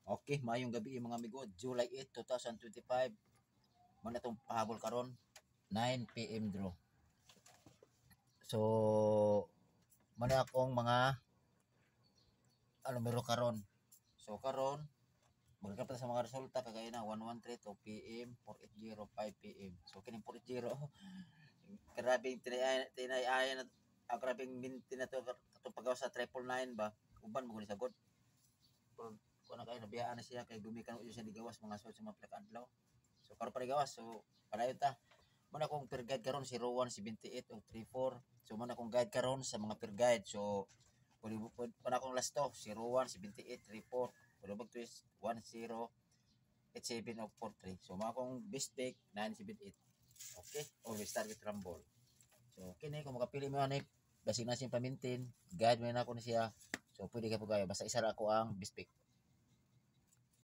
Okay, mayong gabi mga amigo. July 8, 2025. Muna itong pahabol karon 9 PM draw. So, muna akong mga numero karon. So, karon magkakapit sa mga resulta kagaya na 113 2 PM, 480 5 PM. So, kining 480 grabing tinay-ayan na grabing minti na to katong pagawa sa 999 ba. Uban mo ni sagot. Kung na kayo nabiyaan na siya kay gumikan ko siya digawas mga suot sa mga plakadlaw. So karon pa gawas. So padayon ta. Muna kong peer guide karon 0178 o 34. So muna kong guide karon sa mga peer guide. So pwede muna akong last to 0178 34. Pwede mag twist 1087 o 43. So mga akong best pick 978. Okay? Always target rumble. So kini kung makapili mo ani basi na siyang pamintin, guide mo na ako ni siya. So pwede ka po kayo basta isa ra ako ang best pick.